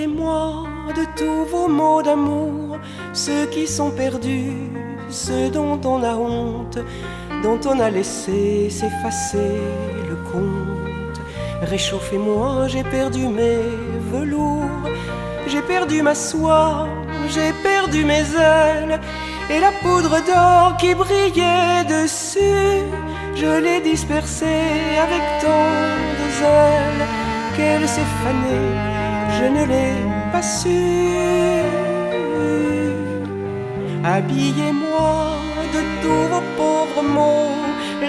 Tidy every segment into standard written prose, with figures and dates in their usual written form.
Habillez-moi de tous vos mots d'amour, ceux qui sont perdus, ceux dont on a honte, dont on a laissé s'effacer le compte. Réchauffez-moi, j'ai perdu mes velours, j'ai perdu ma soie, j'ai perdu mes ailes, et la poudre d'or qui brillait dessus, je l'ai dispersée avec tant de zèle qu'elle s'est fanée, je ne l'ai pas su. Habillez-moi de tous vos pauvres mots,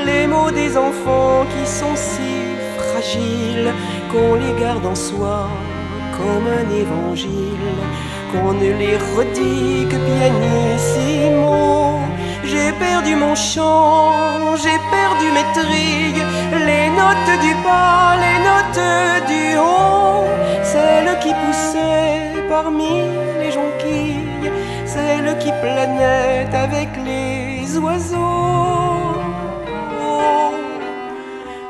les mots des enfants qui sont si fragiles qu'on les garde en soi comme un évangile, qu'on ne les redit que pianissimo. J'ai perdu mon chant, j'ai perdu mes trilles, les notes du bas, les notes du haut, celles qui poussaient parmi les jonquilles, celles qui planaient avec les oiseaux. Oh,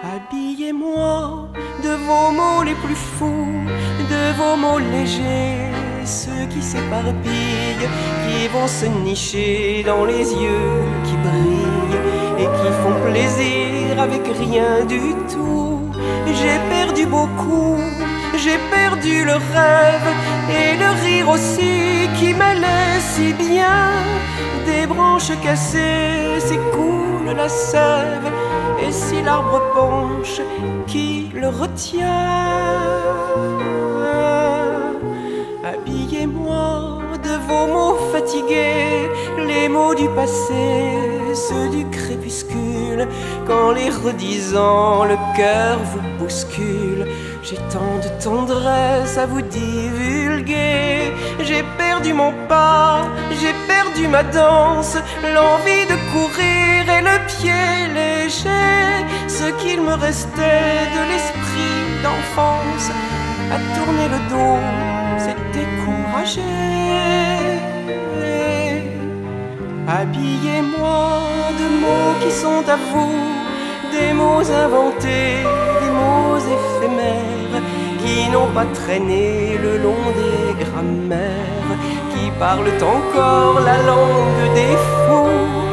habillez-moi de vos mots les plus fous, de vos mots légers, ceux qui s'éparpillent, qui vont se nicher dans les yeux qui brillent et qui font plaisir avec rien du tout. J'ai perdu beaucoup, j'ai perdu le rêve et le rire aussi qui m'allait si bien. Des branches cassées s'écoule la sève, et si l'arbre penche, qui le retient? Habillez-moi de vos mots fatigués, les mots du passé, ceux du crépuscule, qu'en les redisant le cœur vous bouscule. J'ai tant de tendresse à vous divulguer, j'ai perdu mon pas, j'ai perdu ma danse, l'envie de courir et le pied léger, ce qu'il me restait de l'esprit d'enfance, à tourner le dos, c'est découragé. Habillez-moi de mots qui sont à vous, des mots inventés, des mots éphémères, qui n'ont pas traîné le long des grammaires, qui parlent encore la langue des fous.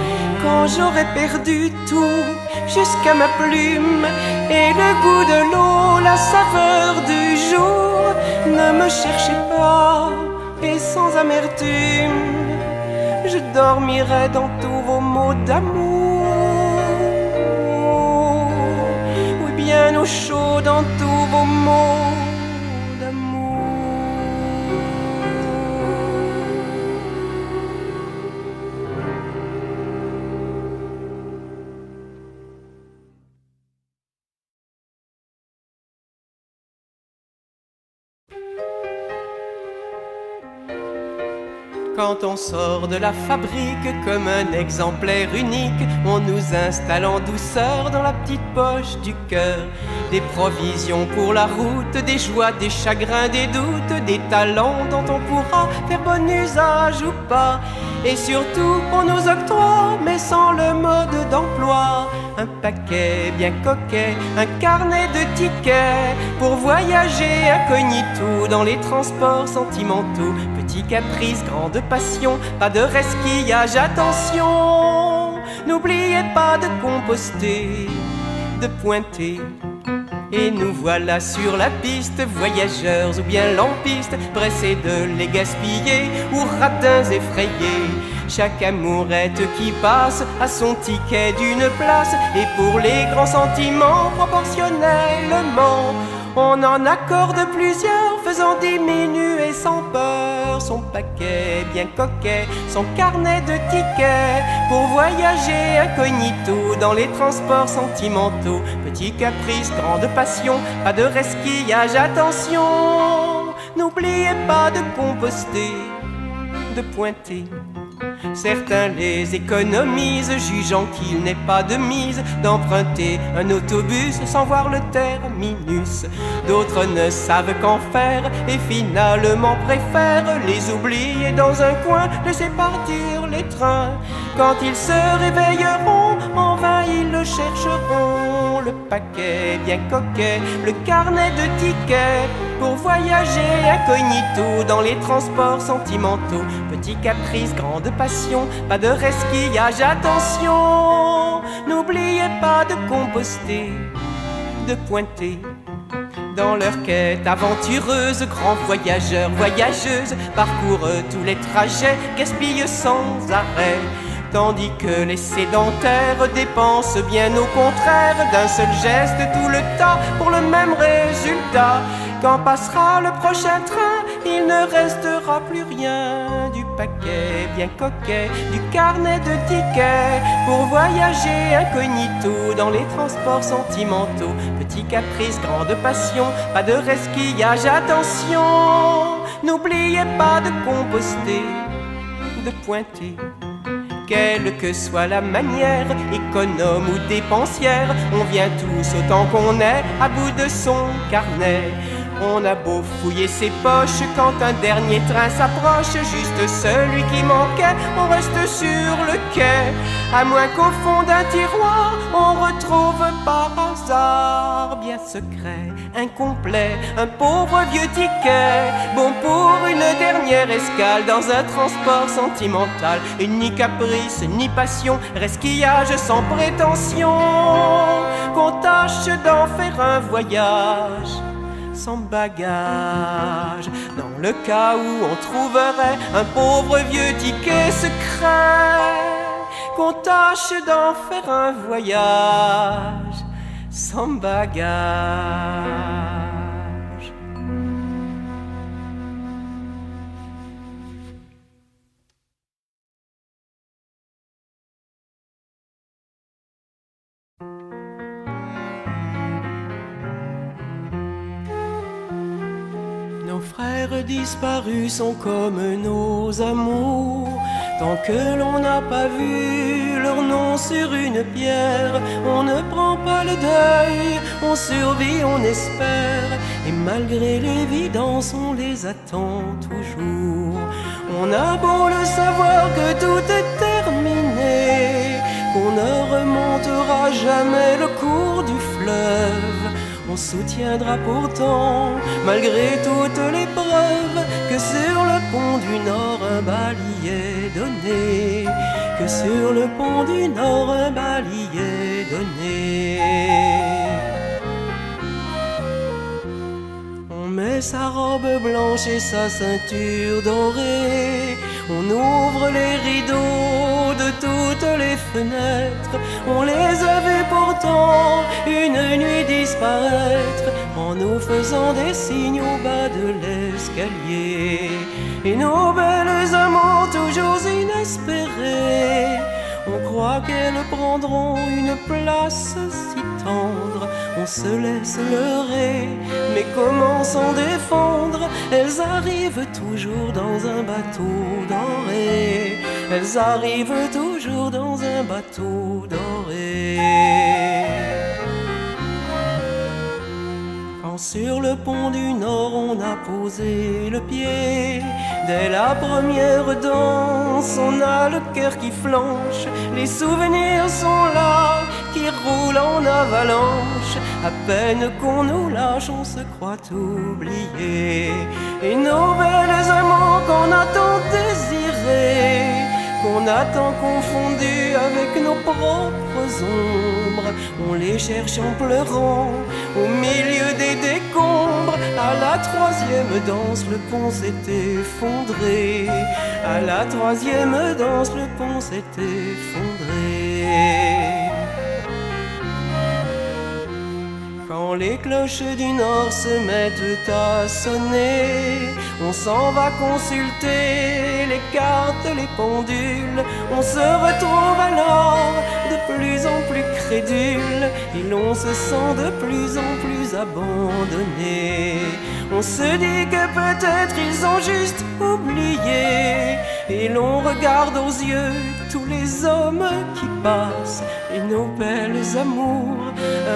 Quand j'aurai perdu tout, jusqu'à ma plume, et le goût de l'eau, la saveur du jour, ne me cherchez pas, et sans amertume, je dormirai dans tous vos mots d'amour. Oui, bien au chaud dans tous vos mots d'amour. Quand on sort de la fabrique comme un exemplaire unique, on nous installe en douceur dans la petite poche du cœur. Des provisions pour la route, des joies, des chagrins, des doutes, des talents dont on pourra faire bon usage ou pas. Et surtout, on nous octroie, mais sans le mode d'emploi, un paquet bien coquet, un carnet de tickets pour voyager incognito dans les transports sentimentaux. Petit caprice, grande passion, pas de resquillage, attention. N'oubliez pas de composter, de pointer. Et nous voilà sur la piste, voyageurs ou bien lampistes, pressés de les gaspiller ou radins effrayés. Chaque amourette qui passe a son ticket d'une place, et pour les grands sentiments, proportionnellement, on en accorde plusieurs, faisant diminuer sans peur son paquet bien coquet, son carnet de tickets pour voyager incognito dans les transports sentimentaux. Petit caprice, grande passion, pas de resquillage, attention. N'oubliez pas de composter, de pointer. Certains les économisent, jugeant qu'il n'est pas de mise d'emprunter un autobus sans voir le terminus. D'autres ne savent qu'en faire et finalement préfèrent les oublier dans un coin, laisser partir les trains. Quand ils se réveilleront, en vain ils le chercheront, le paquet bien coquet, le carnet de tickets pour voyager incognito dans les transports sentimentaux. Petit caprice, grande passion, pas de resquillage, attention. N'oubliez pas de composter, de pointer dans leur quête aventureuse. Grands voyageurs, voyageuses parcourent tous les trajets, gaspillent sans arrêt, tandis que les sédentaires dépensent bien au contraire d'un seul geste tout le temps pour le même résultat. Quand passera le prochain train, il ne restera plus rien du paquet bien coquet, du carnet de tickets pour voyager incognito dans les transports sentimentaux. Petit caprice, grande passion, pas de resquillage, attention. N'oubliez pas de composter, de pointer. Quelle que soit la manière, économe ou dépensière, on vient tous autant qu'on est à bout de son carnet. On a beau fouiller ses poches, quand un dernier train s'approche, juste celui qui manquait, on reste sur le quai. À moins qu'au fond d'un tiroir, on retrouve par hasard, bien secret, incomplet, un pauvre vieux ticket, bon pour une dernière escale dans un transport sentimental. Et ni caprice, ni passion, resquillage sans prétention, qu'on tâche d'en faire un voyage sans bagage, dans le cas où on trouverait un pauvre vieux ticket secret, qu'on tâche d'en faire un voyage sans bagage. Nos frères disparus sont comme nos amours. Tant que l'on n'a pas vu leur nom sur une pierre, on ne prend pas le deuil, on survit, on espère. Et malgré l'évidence, on les attend toujours. On a beau le savoir que tout est terminé, qu'on ne remontera jamais le cours du fleuve, on soutiendra pourtant, malgré toutes les preuves, que sur le pont du Nord un bailli est donné, que sur le pont du Nord un bailli est donné. On met sa robe blanche et sa ceinture dorée, on ouvre les rideaux de toutes les fenêtres, on les a vus pourtant une nuit disparaître, en nous faisant des signes au bas de l'escalier. Et nos belles amours toujours inespérées, on croit qu'elles prendront une place si tendre, on se laisse leurrer, mais comment s'en défendre? Elles arrivent toujours dans un bateau doré, elles arrivent toujours dans un bateau doré. Quand sur le pont du Nord on a posé le pied, dès la première danse on a le cœur qui flanche, les souvenirs sont là, qui roulent en avalanche, à peine qu'on nous lâche on se croit oublié. Et nos belles amours qu'on a tant désirées, qu'on a tant confondues avec nos propres ombres, on les cherche en pleurant au milieu des décombres. À la troisième danse le pont s'est effondré, à la troisième danse le pont s'est effondré. Quand les cloches du Nord se mettent à sonner, on s'en va consulter les cartes, les pendules. On se retrouve alors de plus en plus crédule, et l'on se sent de plus en plus abandonné. On se dit que peut-être ils ont juste oublié, et l'on regarde aux yeux tous les hommes qui passent, et nos belles amours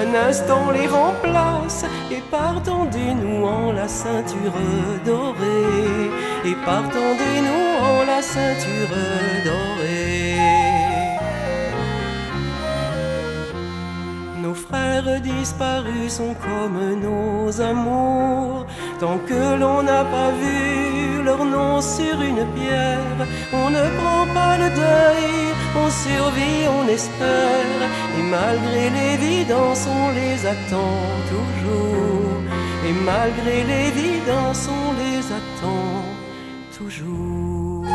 un instant les remplace, et partent en dénouant la ceinture dorée, et partent en dénouant la ceinture dorée. Nos frères terre disparue sont comme nos amours. Tant que l'on n'a pas vu leur nom sur une pierre, on ne prend pas le deuil, on survit, on espère. Et malgré l'évidence, on les attend toujours. Et malgré l'évidence, on les attend toujours.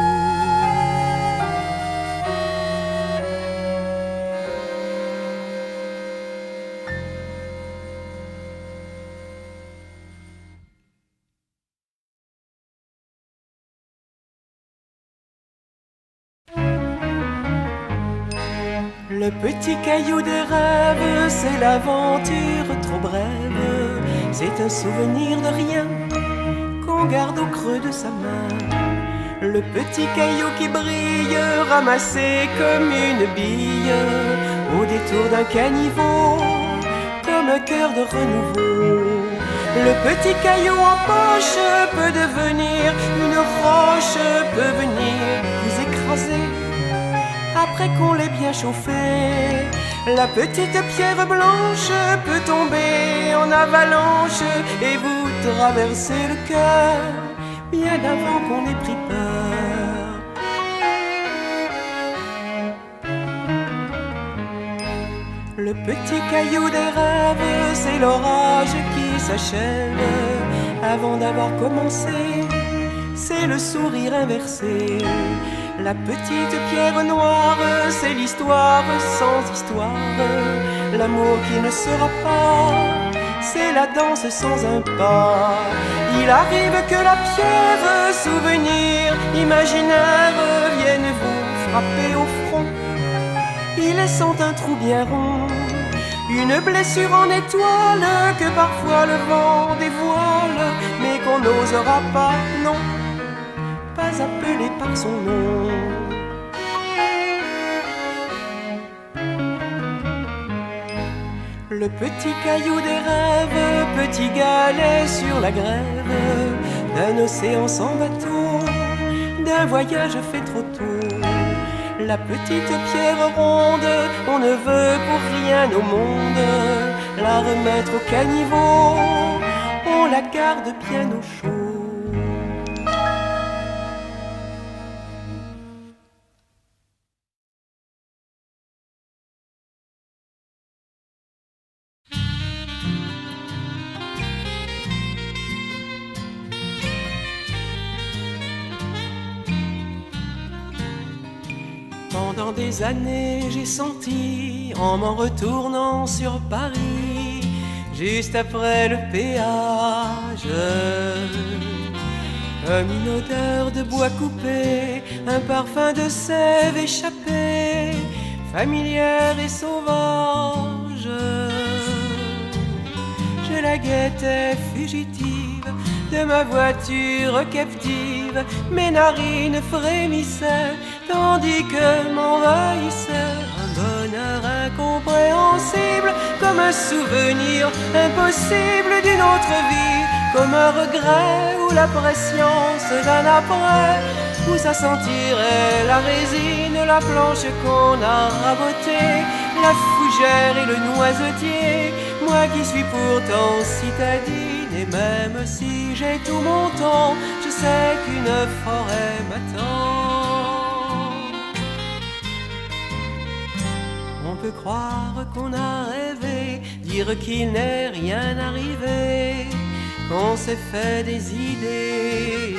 Le petit caillou des rêves, c'est l'aventure trop brève. C'est un souvenir de rien qu'on garde au creux de sa main. Le petit caillou qui brille, ramassé comme une bille, au détour d'un caniveau, comme un cœur de renouveau. Le petit caillou en poche peut devenir une roche, peut venir vous écraser après qu'on l'ait bien chauffé. La petite pierre blanche peut tomber en avalanche et vous traverser le cœur bien avant qu'on ait pris peur. Le petit caillou des rêves, c'est l'orage qui s'achève avant d'avoir commencé. C'est le sourire inversé. La petite pierre noire, c'est l'histoire sans histoire. L'amour qui ne sera pas, c'est la danse sans un pas. Il arrive que la pierre, souvenir imaginaire, vienne vous frapper au front. Il laissant un trou bien rond, une blessure en étoile que parfois le vent dévoile, mais qu'on n'osera pas, non, pas appelé par son nom. Le petit caillou des rêves, petit galet sur la grève, d'un océan sans bateau, d'un voyage fait trop tôt. La petite pierre ronde, on ne veut pour rien au monde la remettre au caniveau, on la garde bien au chaud. Pendant des années, j'ai senti, en m'en retournant sur Paris, juste après le péage, comme une odeur de bois coupé, un parfum de sève échappé, familière et sauvage. Je la guettais fugitive, de ma voiture captive, mes narines frémissaient, tandis que m'envahissait un bonheur incompréhensible, comme un souvenir impossible d'une autre vie, comme un regret ou la prescience d'un après, où ça sentirait la résine, la planche qu'on a rabotée, la fougère et le noisetier, moi qui suis pourtant citadine. Et même si j'ai tout mon temps, je sais qu'une forêt m'attend. On peut croire qu'on a rêvé, dire qu'il n'est rien arrivé, qu'on s'est fait des idées.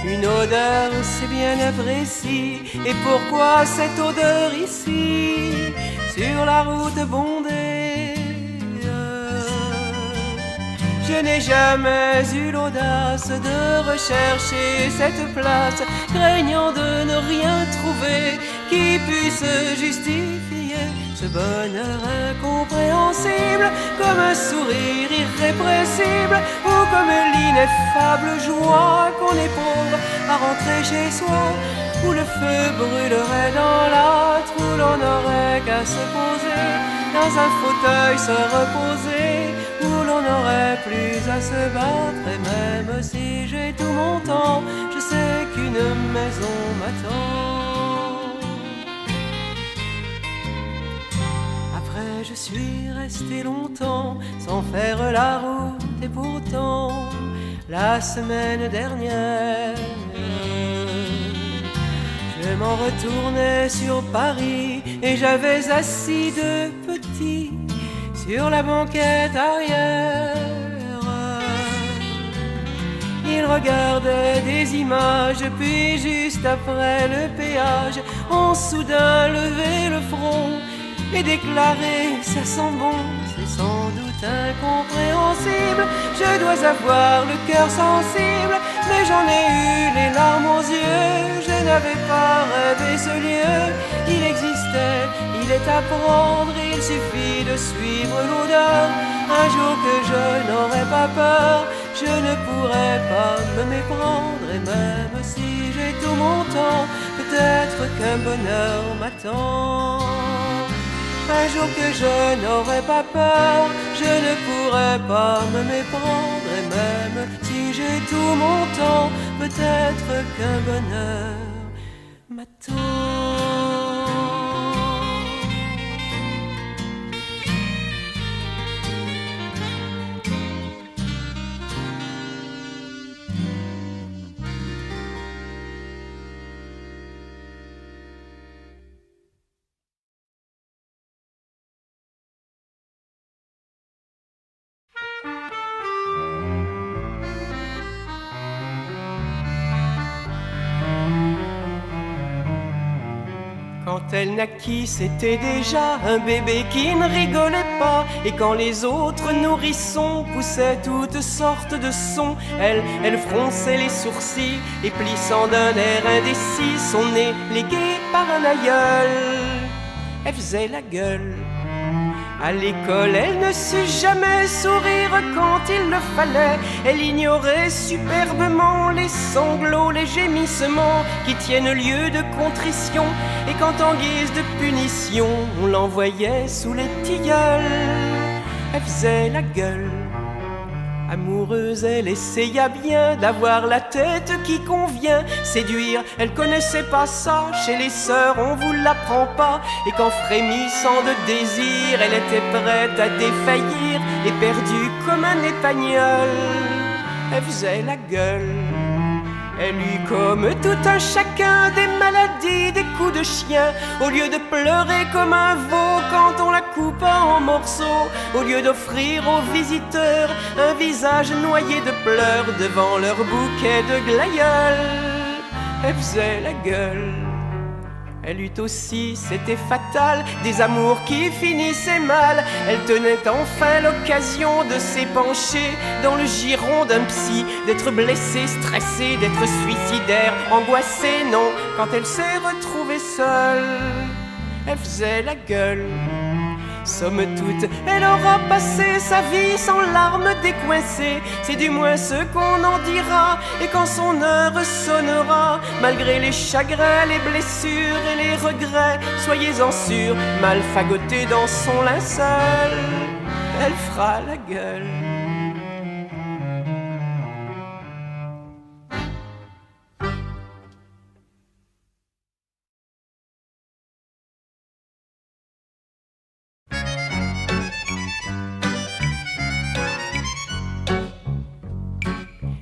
Une odeur, c'est bien imprécis. Et pourquoi cette odeur ici, sur la route bondée? Je n'ai jamais eu l'audace de rechercher cette place, craignant de ne rien trouver qui puisse justifier ce bonheur incompréhensible, comme un sourire irrépressible, ou comme l'ineffable joie qu'on éprouve à rentrer chez soi, où le feu brûlerait dans l'âtre, où l'on n'aurait qu'à se poser dans un fauteuil, se reposer, où l'on n'aurait plus à se battre. Et même si j'ai tout mon temps, je sais qu'une maison m'attend. Après je suis resté longtemps sans faire la route. Et pourtant, la semaine dernière, je m'en retournais sur Paris et j'avais assis deux petits sur la banquette arrière. Ils regardaient des images, puis juste après le péage, ont soudain levé le front et déclaré « ça sent bon ». C'est sans doute incompréhensible, je dois avoir le cœur sensible, mais j'en ai eu les larmes aux yeux. Je n'avais pas rêvé ce lieu, il existait, il est à prendre, il suffit de suivre l'odeur. Un jour que je n'aurai pas peur, je ne pourrai pas me méprendre. Et même si j'ai tout mon temps, peut-être qu'un bonheur m'attend. Un jour que je n'aurai pas peur, je ne pourrai pas me méprendre. Et même si j'ai tout mon temps, peut-être qu'un bonheur m'attend. Quand elle naquit, c'était déjà un bébé qui ne rigolait pas. Et quand les autres nourrissons poussaient toutes sortes de sons, elle fronçait les sourcils et plissant d'un air indécis son nez légué par un aïeul, elle faisait la gueule. À l'école, elle ne sut jamais sourire quand il le fallait. Elle ignorait superbement les sanglots, les gémissements qui tiennent lieu de contrition. Et quand en guise de punition, on l'envoyait sous les tilleuls, elle faisait la gueule. Amoureuse, elle essaya bien d'avoir la tête qui convient. Séduire, elle connaissait pas ça. Chez les sœurs, on vous l'apprend pas. Et qu'en frémissant de désir, elle était prête à défaillir. Et perdue comme un épagnol, elle faisait la gueule. Elle eut comme tout un chacun des maladies, des coups de chien. Au lieu de pleurer comme un veau quand on la coupa en morceaux, au lieu d'offrir aux visiteurs un visage noyé de pleurs devant leur bouquet de glaïeuls, elle faisait la gueule. Elle eut aussi, c'était fatal, des amours qui finissaient mal. Elle tenait enfin l'occasion de s'épancher dans le giron d'un psy, d'être blessée, stressée, d'être suicidaire, angoissée, non. Quand elle s'est retrouvée seule, elle faisait la gueule. Somme toute, elle aura passé sa vie sans larmes décoincées. C'est du moins ce qu'on en dira. Et quand son heure sonnera, malgré les chagrins, les blessures et les regrets, soyez-en sûrs, mal fagotée dans son linceul, elle fera la gueule.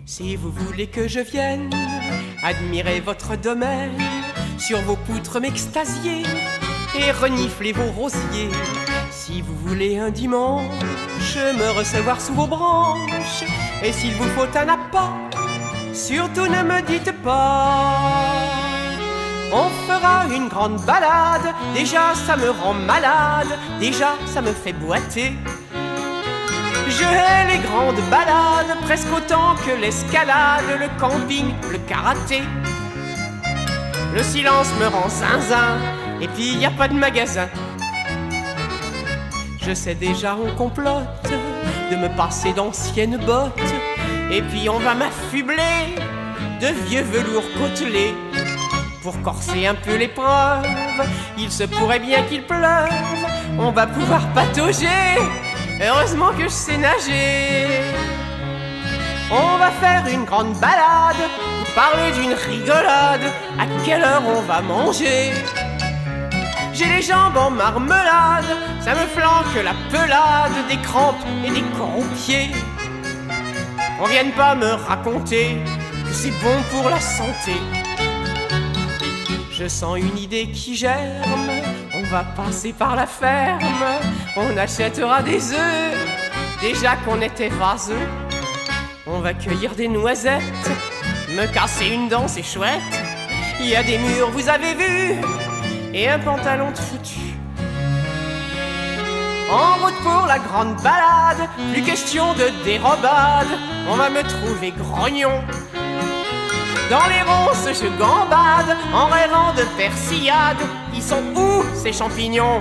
Si vous voulez que je vienne admirer votre domaine, sur vos poutres m'extasier et renifler vos rosiers, si vous voulez un dimanche me recevoir sous vos branches, et s'il vous faut un appât, surtout ne me dites pas. On fera une grande balade, déjà ça me rend malade, déjà ça me fait boiter. Je hais les grandes balades presque autant que l'escalade, le camping, le karaté. Le silence me rend zinzin, et puis y a pas de magasin. Je sais déjà on complote de me passer d'anciennes bottes, et puis on va m'affubler de vieux velours côtelés. Pour corser un peu l'épreuve, il se pourrait bien qu'il pleuve, on va pouvoir patauger. Heureusement que je sais nager. On va faire une grande balade, parler d'une rigolade. À quelle heure on va manger? J'ai les jambes en marmelade, ça me flanque la pelade des crampes et des croupiers. On vienne pas me raconter que c'est bon pour la santé. Je sens une idée qui germe, on va passer par la ferme, on achètera des œufs, déjà qu'on était vaseux. On va cueillir des noisettes, me casser une dent c'est chouette. Il y a des murs, vous avez vu, et un pantalon de foutu. En route pour la grande balade, plus question de dérobade, on va me trouver grognon. Dans les ronces je gambade, en rêvant de persillade. Ils sont où ces champignons?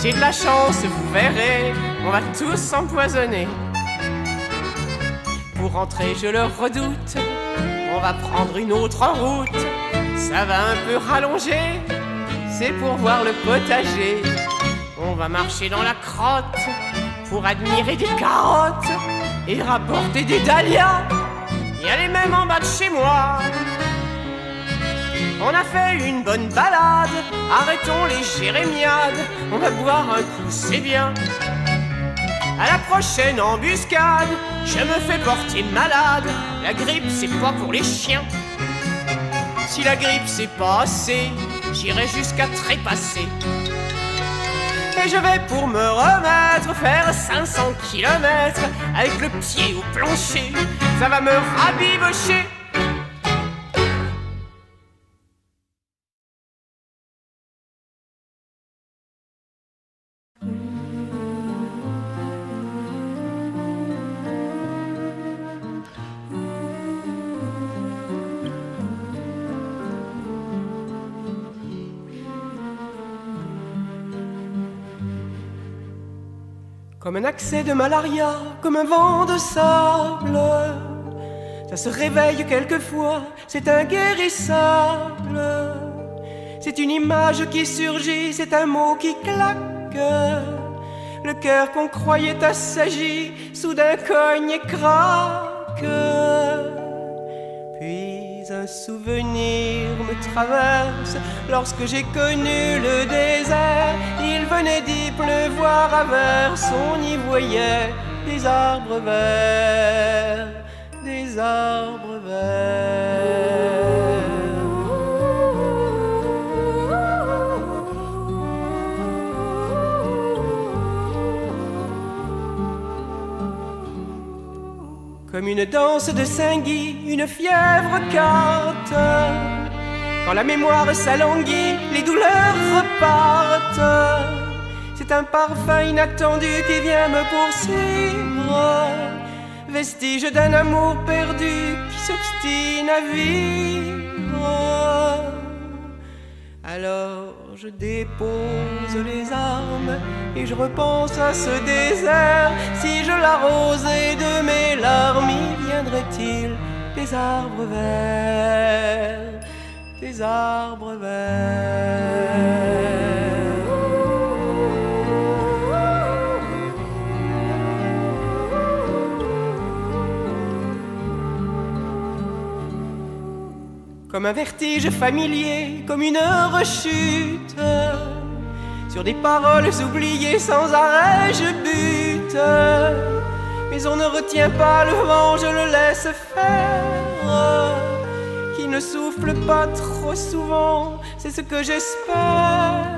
J'ai de la chance, vous verrez, on va tous s'empoisonner. Pour rentrer je le redoute, on va prendre une autre route. Ça va un peu rallonger, c'est pour voir le potager. On va marcher dans la crotte pour admirer des carottes et rapporter des dahlias. Y a les mêmes en bas de chez moi. On a fait une bonne balade, arrêtons les jérémiades. On va boire un coup, c'est bien. À la prochaine embuscade, je me fais porter malade. La grippe c'est pas pour les chiens. Si la grippe c'est pas assez, j'irai jusqu'à trépasser. Et je vais pour me remettre faire 500 kilomètres avec le pied au plancher. Ça va me rabibocher. Comme un accès de malaria, comme un vent de sable, ça se réveille quelquefois, c'est inguérissable. C'est une image qui surgit, c'est un mot qui claque. Le cœur qu'on croyait assagi, soudain cogne et craque. Puis un souvenir me traverse, lorsque j'ai connu le désert. Il venait d'y pleuvoir à verse, on y voyait des arbres verts, des arbres verts. Comme une danse de Saint-Guy, une fièvre carte. Quand la mémoire s'alanguit, les douleurs repartent. C'est un parfum inattendu qui vient me poursuivre, vestige d'un amour perdu qui s'obstine à vivre. Alors je dépose les armes et je repense à ce désert. Si je l'arrosais de mes larmes, y viendrait-il des arbres verts, des arbres verts. Comme un vertige familier, comme une rechute. Sur des paroles oubliées, sans arrêt je bute. Mais on ne retient pas le vent, je le laisse faire. Qui ne souffle pas trop souvent, c'est ce que j'espère.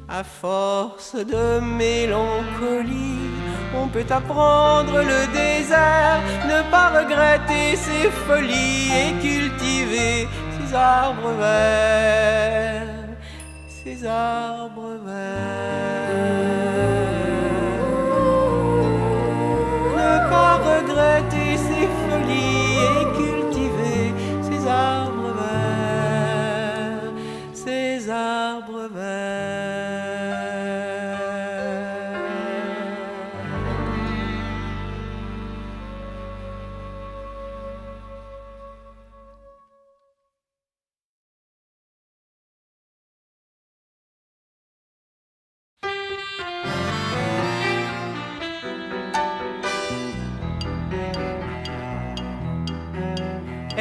À force de mélancolie, on peut apprendre le désert, ne pas regretter ses folies et cultiver ses arbres verts, ses arbres verts. Ne pas regretter ses folies et cultiver ses arbres verts, ses arbres verts.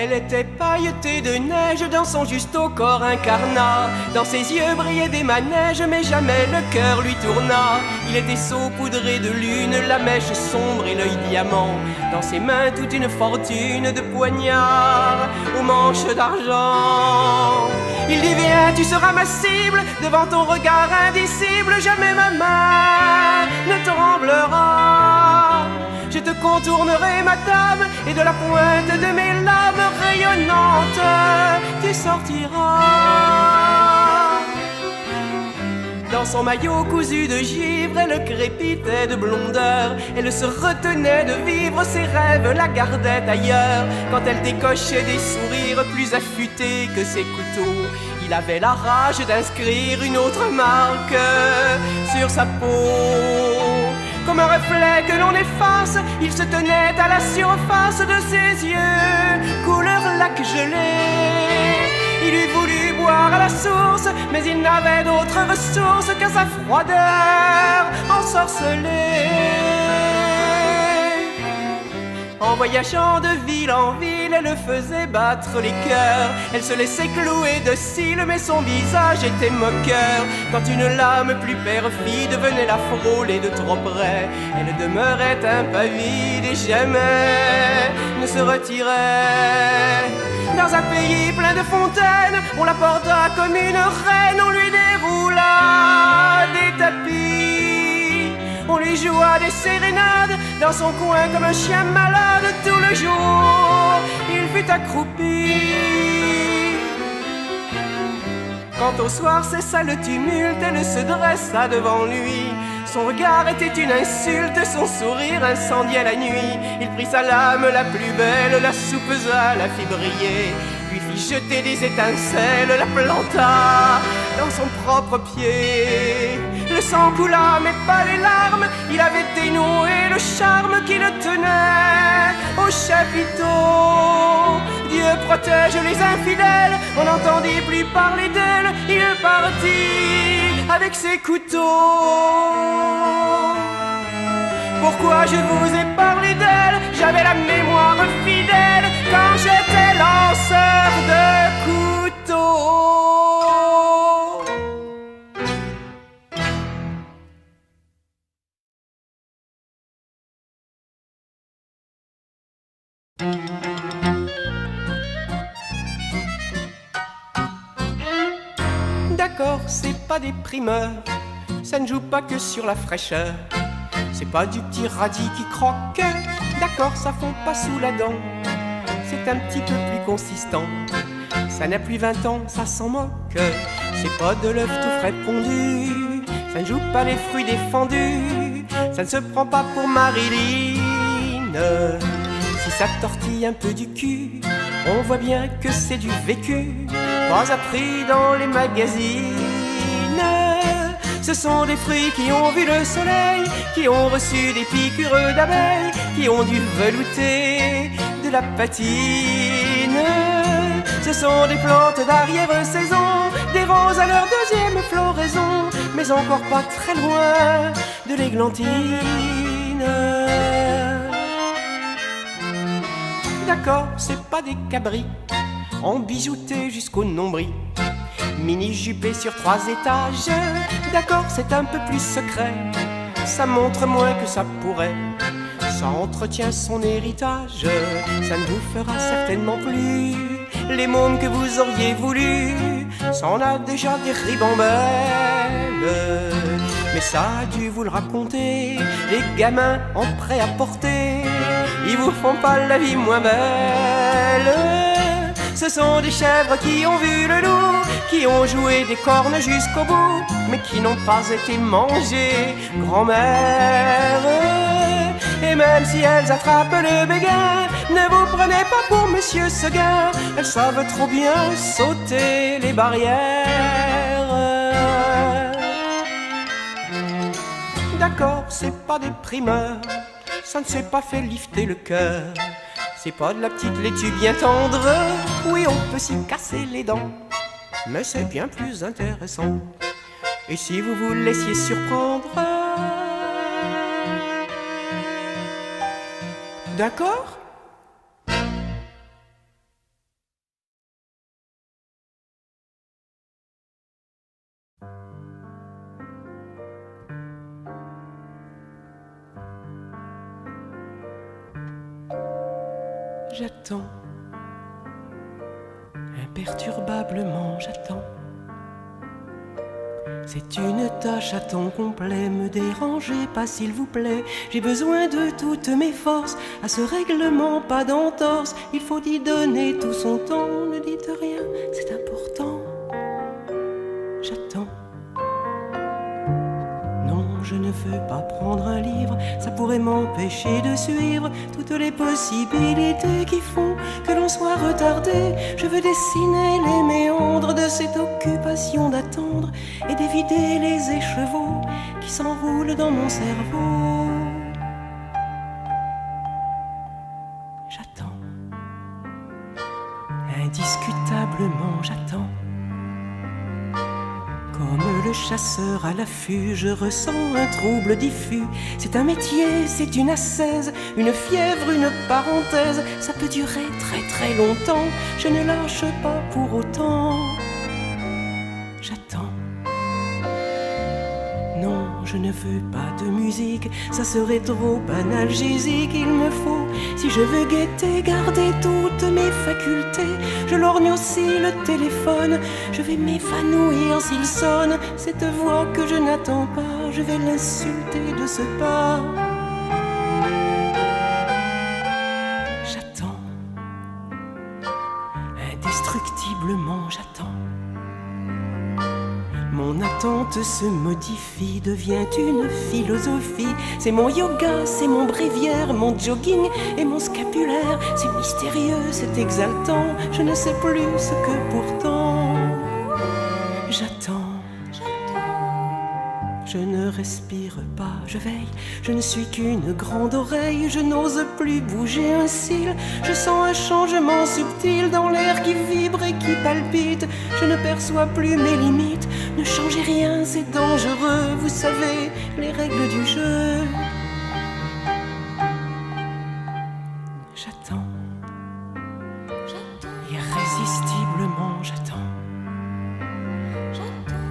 Elle était pailletée de neige, dans son juste au corps incarnat. Dans ses yeux brillaient des manèges, mais jamais le cœur lui tourna. Il était saupoudré de lune, la mèche sombre et l'œil diamant. Dans ses mains toute une fortune de poignards aux manches d'argent. Il dit viens, tu seras ma cible, devant ton regard indicible, jamais ma main ne tremblera. Je te contournerai, madame, et de la pointe de mes lames rayonnantes, tu sortiras. Dans son maillot cousu de givre, elle crépitait de blondeur. Elle se retenait de vivre, ses rêves la gardaient ailleurs. Quand elle décochait des sourires plus affûtés que ses couteaux, il avait la rage d'inscrire une autre marque sur sa peau. Comme un reflet que l'on efface, il se tenait à la surface de ses yeux, couleur lac gelé. Il eût voulu boire à la source, mais il n'avait d'autre ressource qu'à sa froideur ensorcelée. En voyageant de ville en ville, elle faisait battre les cœurs. Elle se laissait clouer de cils, mais son visage était moqueur. Quand une lame plus perfide venait la frôler de trop près, elle demeurait impavide et jamais ne se retirait. Dans un pays plein de fontaines, on la porta comme une reine, on lui déroula des tapis. On lui joua des sérénades dans son coin comme un chien malade. Tout le jour, il fut accroupi. Quand au soir cessa le tumulte, elle se dressa devant lui. Son regard était une insulte, son sourire incendiait la nuit. Il prit sa lame la plus belle, la soupesa, la fit briller, lui fit jeter des étincelles, la planta dans son propre pied. Le sang coula, mais pas les larmes, il avait dénoué le charme qui le tenait au chapiteau. Dieu protège les infidèles, on n'entendit plus parler d'elle, il partit avec ses couteaux. Pourquoi je vous ai parlé d'elle? J'avais la mémoire fidèle quand j'étais lanceur de couteaux. D'accord, c'est pas des primeurs, ça ne joue pas que sur la fraîcheur. C'est pas du petit radis qui croque, d'accord, ça fond pas sous la dent. C'est un petit peu plus consistant, ça n'a plus 20 ans, ça s'en moque. C'est pas de l'œuf tout frais pondu, ça ne joue pas les fruits défendus. Ça ne se prend pas pour Marilyn. Si ça tortille un peu du cul, on voit bien que c'est du vécu, pas appris dans les magazines. Ce sont des fruits qui ont vu le soleil, qui ont reçu des piqûres d'abeilles, qui ont dû velouter de la patine. Ce sont des plantes d'arrière-saison, des roses à leur deuxième floraison, mais encore pas très loin de l'églantine. D'accord, c'est pas des cabris, embijoutés jusqu'au nombril, mini-jupé sur 3 étages. D'accord, c'est un peu plus secret, ça montre moins que ça pourrait, ça entretient son héritage. Ça ne vous fera certainement plus les mômes que vous auriez voulu, ça en a déjà des ribambelles. Mais ça a dû vous le raconter, les gamins en prêt à porter, ils vous font pas la vie moins belle. Ce sont des chèvres qui ont vu le loup, qui ont joué des cornes jusqu'au bout, mais qui n'ont pas été mangées, grand-mère. Et même si elles attrapent le béguin, ne vous prenez pas pour Monsieur Seguin, elles savent trop bien sauter les barrières. D'accord, c'est pas des primeurs, ça ne s'est pas fait lifter le cœur. C'est pas de la petite laitue bien tendre, oui on peut s'y casser les dents, mais c'est bien plus intéressant. Et si vous vous laissiez surprendre, d'accord? J'attends, imperturbablement j'attends. C'est une tâche à temps complet, me dérangez pas s'il vous plaît. J'ai besoin de toutes mes forces, à ce règlement pas d'entorse. Il faut y donner tout son temps, ne dites rien, c'est important. J'attends. Non, je ne veux pas prendre un livre, ça pourrait m'empêcher de suivre toutes les possibilités qui font que l'on soit retardé. Je veux dessiner les méandres de cette occupation d'attendre et d'éviter les écheveaux qui s'enroulent dans mon cerveau. J'attends, indiscutablement j'attends. Comme le chasseur à l'affût, je ressens un trouble diffus. C'est un métier, c'est une ascèse, une fièvre, une parenthèse. Ça peut durer très très longtemps, je ne lâche pas pour autant. J'attends. Non, je ne veux pas de musique, ça serait trop analgésique. Il me faut, si je veux guetter, garder toutes mes facultés. Je lorgne aussi le téléphone, je vais m'évanouir s'il sonne. Cette voix que je n'attends pas, je vais l'insulter de ce pas. J'attends, indestructiblement j'attends. Mon attente se modifie, devient une philosophie. C'est mon yoga, c'est mon bréviaire, mon jogging et mon scapulaire. C'est mystérieux, c'est exaltant, je ne sais plus ce que pourtant. J'attends. Je ne respire pas, je veille, je ne suis qu'une grande oreille. Je n'ose plus bouger un cil, je sens un changement subtil dans l'air qui vibre et qui palpite. Je ne perçois plus mes limites, ne changez rien, c'est dangereux. Vous savez, les règles du jeu. J'attends, irrésistiblement j'attends.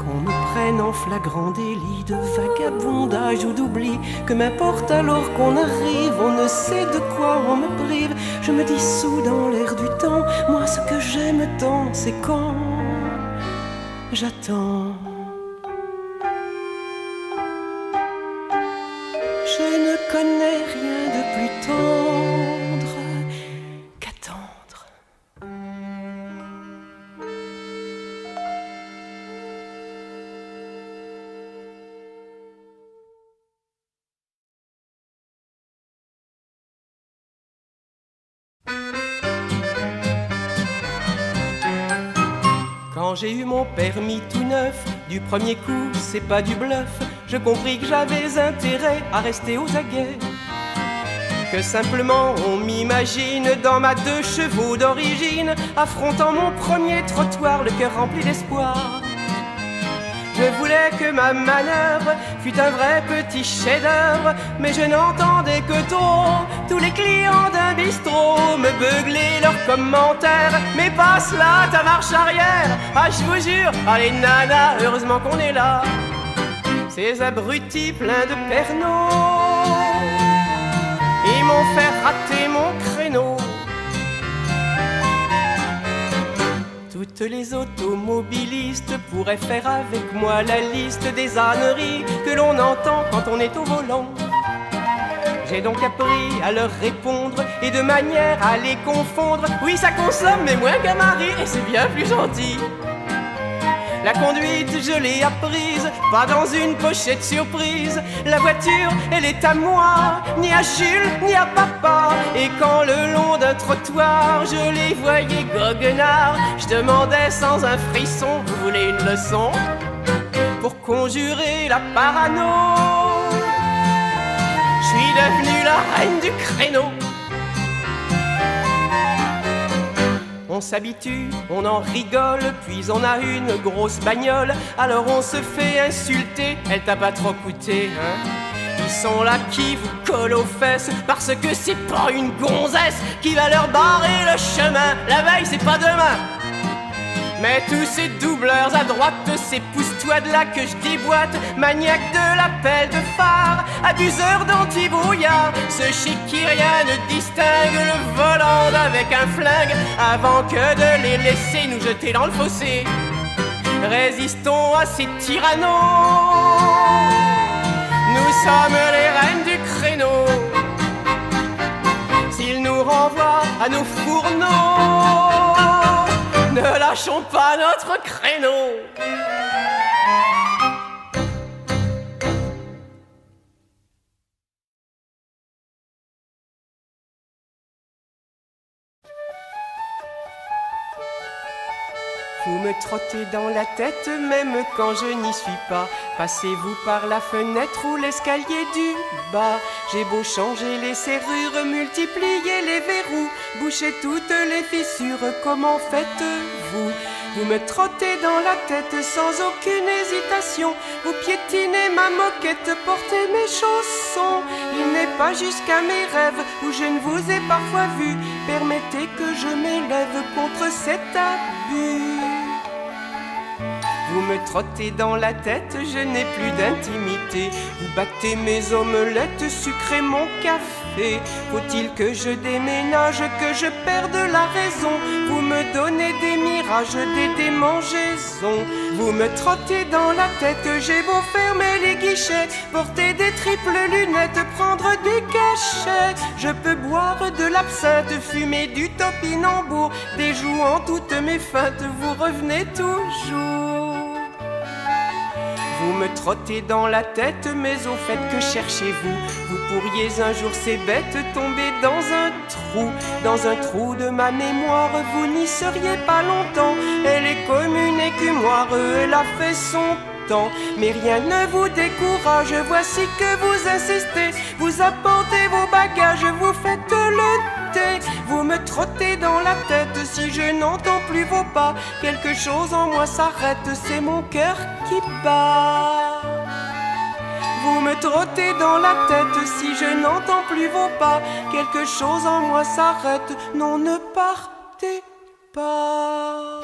Qu'on me prenne en flagrant délit de vagabondage ou d'oubli. Que m'importe alors qu'on arrive, on ne sait de quoi on me prive. Je me dissous dans l'air du temps, moi ce que j'aime tant c'est quand j'attends. Je ne connais rien de plus tendre qu'attendre. Quand j'ai eu mon permis tout neuf, du premier coup, c'est pas du bluff. Je compris que j'avais intérêt à rester aux aguets. Que simplement on m'imagine dans ma 2 chevaux d'origine, affrontant mon premier trottoir, le cœur rempli d'espoir. Je voulais que ma manœuvre fût un vrai petit chef-d'œuvre, mais je n'entendais que trop tous les clients d'un bistrot me beugler leurs commentaires. Mais passe là ta marche arrière, ah je vous jure, allez nana, heureusement qu'on est là. Ces abrutis pleins de pernots, ils m'ont fait rater mon créneau. Toutes les automobilistes pourraient faire avec moi la liste des âneries que l'on entend quand on est au volant. J'ai donc appris à leur répondre et de manière à les confondre. Oui, ça consomme, mais moins qu'un mari, et c'est bien plus gentil. La conduite, je l'ai apprise, pas dans une pochette surprise. La voiture, elle est à moi, ni à Jules, ni à papa. Et quand le long d'un trottoir, je les voyais goguenards, je demandais sans un frisson, vous voulez une leçon? Pour conjurer la parano, je suis devenue la reine du créneau. On s'habitue, on en rigole, puis on a une grosse bagnole. Alors on se fait insulter, elle t'a pas trop coûté, hein? Ils sont là qui vous collent aux fesses, parce que c'est pas une gonzesse qui va leur barrer le chemin. La veille, c'est pas demain. Mais tous ces doubleurs à droite, ces pousse-toi de là que je déboîte, maniaques de l'appel de phare, abuseurs d'anti-brouillard, ceux chez qui rien ne distingue le volant d'avec un flingue, avant que de les laisser nous jeter dans le fossé. Résistons à ces tyrannos, nous sommes les reines du créneau. S'ils nous renvoient à nos fourneaux, ne lâchons pas notre créneau. Vous me trottez dans la tête même quand je n'y suis pas. Passez-vous par la fenêtre ou l'escalier du bas. J'ai beau changer les serrures, multiplier les verrous, boucher toutes les fissures, comment faites-vous? Vous me trottez dans la tête sans aucune hésitation. Vous piétinez ma moquette, portez mes chaussons. Il n'est pas jusqu'à mes rêves où je ne vous ai parfois vu. Permettez que je m'élève contre cet abus. Vous me trottez dans la tête, je n'ai plus d'intimité. Vous battez mes omelettes, sucrez mon café. Faut-il que je déménage, que je perde la raison? Vous me donnez des mirages, des démangeaisons. Vous me trottez dans la tête, j'ai beau fermer les guichets, porter des triples lunettes, prendre des cachets. Je peux boire de l'absinthe, fumer du topinambour, déjouant toutes mes feintes, vous revenez toujours. Vous me trottez dans la tête, mais au fait que cherchez-vous? Vous pourriez un jour, c'est bête, tomber dans un trou de ma mémoire. Vous n'y seriez pas longtemps, elle est comme une écumoire, elle a fait son temps. Mais rien ne vous décourage, voici que vous insistez. Vous apportez vos bagages, vous faites le thé. Vous me trottez dans la tête, si je n'entends plus vos pas, quelque chose en moi s'arrête, c'est mon cœur qui bat. Vous me trottez dans la tête, si je n'entends plus vos pas, quelque chose en moi s'arrête, non, ne partez pas.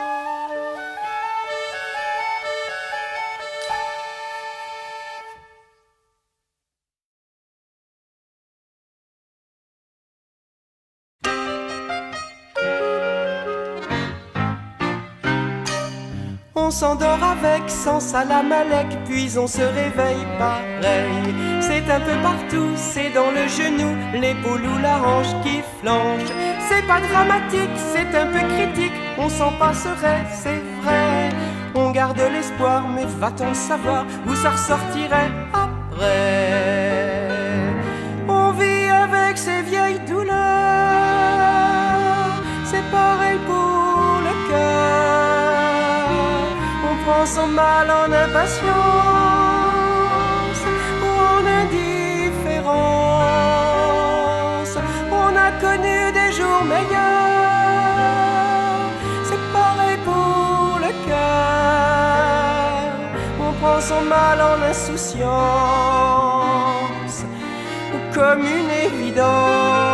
On s'endort avec, sans salamalek, puis on se réveille pareil. C'est un peu partout, c'est dans le genou, l'épaule ou la hanche qui flanche. C'est pas dramatique, c'est un peu critique, on s'en passerait, c'est vrai. On garde l'espoir, mais va-t-on savoir où ça ressortirait après? On vit avec ces vieilles douleurs, c'est pareil pour le cœur. On prend son mal en impatience ou en indifférence. On a connu des jours meilleurs, c'est pareil pour le cœur. On prend son mal en insouciance ou comme une évidence.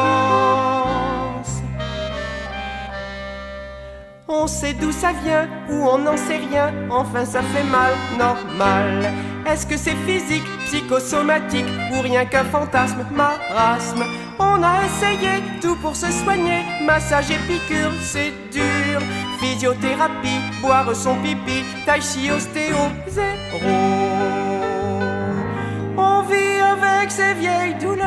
On sait d'où ça vient ou on n'en sait rien, enfin ça fait mal, normal. Est-ce que c'est physique, psychosomatique ou rien qu'un fantasme, marasme? On a essayé tout pour se soigner, massage et piqûre, c'est dur. Physiothérapie, boire son pipi, tai chi, ostéo, zéro. On vit avec ces vieilles douleurs,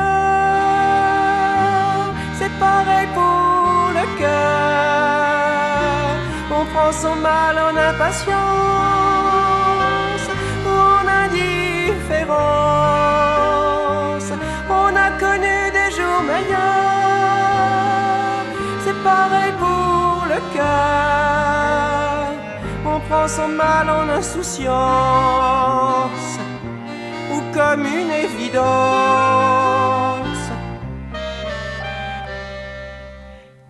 c'est pareil pour le cœur. On prend son mal en impatience ou en indifférence. On a connu des jours meilleurs, c'est pareil pour le cœur. On prend son mal en insouciance ou comme une évidence.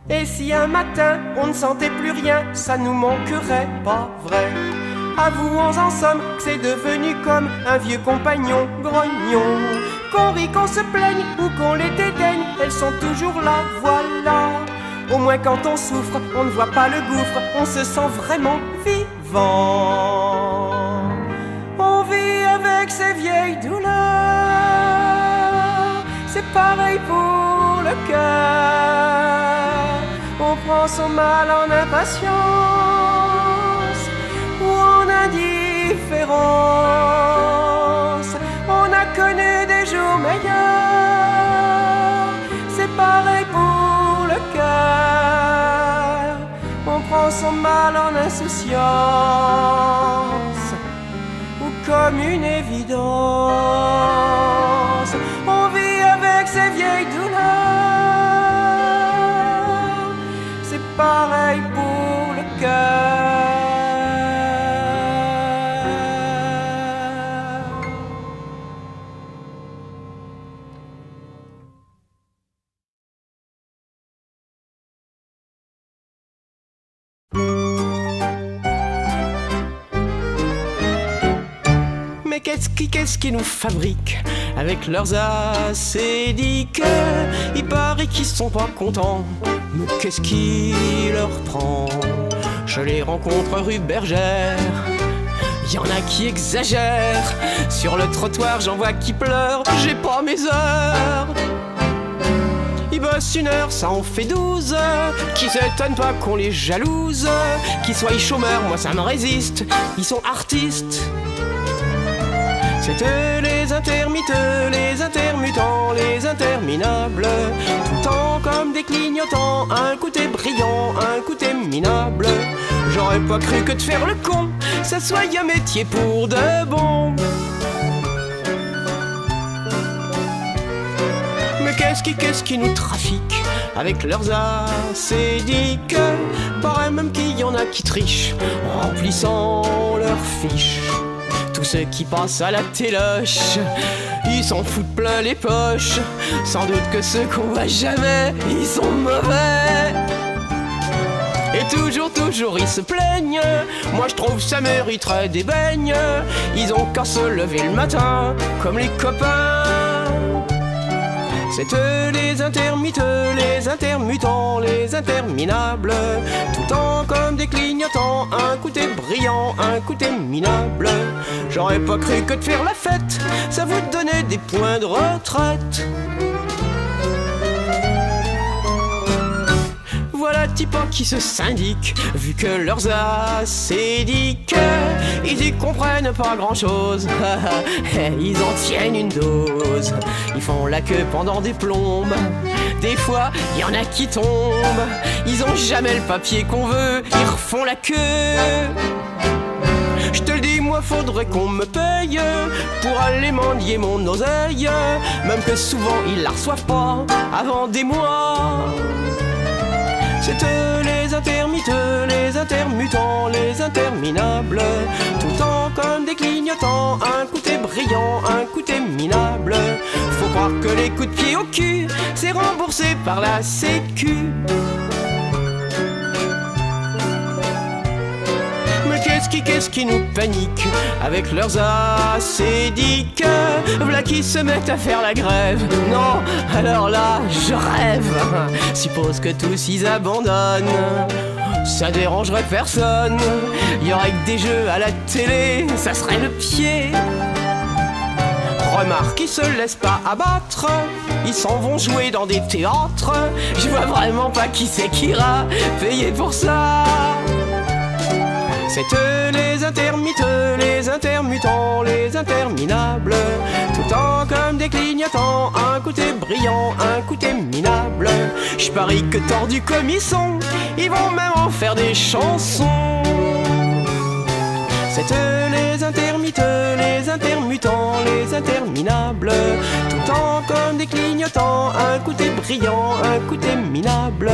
Et si un matin on ne sentait plus rien, ça nous manquerait, pas vrai? Avouons en somme que c'est devenu comme un vieux compagnon grognon. Qu'on rit, qu'on se plaigne ou qu'on les dédaigne, elles sont toujours là, voilà. Au moins quand on souffre, on ne voit pas le gouffre, on se sent vraiment vivant. On vit avec ces vieilles douleurs, c'est pareil pour le cœur. On prend son mal en impatience ou en indifférence. On a connu des jours meilleurs, c'est pareil pour le cœur. On prend son mal en insouciance ou comme une évidence. On vit avec ces vieilles douleurs, c'est pareil pour le cœur. Mais qu'est-ce qui nous fabrique avec leurs acédiques? Il paraît qu'ils sont pas contents, mais qu'est-ce qui leur prend? Je les rencontre rue Bergère, y en a qui exagèrent. Sur le trottoir j'en vois qui pleurent, j'ai pas mes heures. Ils bossent 1 heure, ça en fait 12. Qui s'étonne pas qu'on les jalouse? Qu'ils soient chômeurs, moi ça me résiste. Ils sont artistes. C'est eux les intermittents, les intermittents, les interminables. Tout le temps comme des clignotants, un côté brillant, un côté minable. J'aurais pas cru que de faire le con, ça soit un métier pour de bon. Mais qu'est-ce qui nous trafique avec leurs acédiques? Paraît même qu'il y en a qui trichent en remplissant leurs fiches. Tous ceux qui passent à la téloche, ils s'en foutent plein les poches. Sans doute que ceux qu'on voit jamais, ils sont mauvais. Et toujours ils se plaignent. Moi je trouve ça mériterait des beignes. Ils ont qu'à se lever le matin, comme les copains. C'est eux les intermittents, les intermittents, les interminables. Tout le temps comme des clignotants, un côté brillant, un côté minable. J'aurais pas cru que de faire la fête, ça vous donnait des points de retraite. Voilà types qui se syndiquent, vu que leurs acédiques, ils y comprennent pas grand chose. Ils en tiennent une dose. Ils font la queue pendant des plombes. Des fois, y en a qui tombent. Ils ont jamais le papier qu'on veut. Ils refont la queue. Je te le dis, moi faudrait qu'on me paye pour aller mendier mon oseille. Même que souvent ils la reçoivent pas avant des mois. C'est eux les intermittents, les intermittents, les interminables. Tout le temps comme des clignotants, un côté brillant, un côté minable. Faut croire que les coups de pied au cul, c'est remboursé par la sécu. Mais qu'est-ce qui nous panique avec leurs acédiques? V'là qui se mettent à faire la grève. Non, alors là, je rêve. Suppose que tous ils abandonnent, ça dérangerait personne. Y aurait que des jeux à la télé, ça serait le pied. Remarque, ils se laissent pas abattre, ils s'en vont jouer dans des théâtres. Je vois vraiment pas qui c'est qui ira payer pour ça. C'est eux les intermittents, les intermittents, les interminables. Tout le temps comme des clignotants, un côté brillant, un côté minable. Je parie que tordus comme ils sont, ils vont même en faire des chansons. C'est eux les intermittents, les intermittents, les interminables. Tout le temps comme des clignotants, un côté brillant, un côté minable.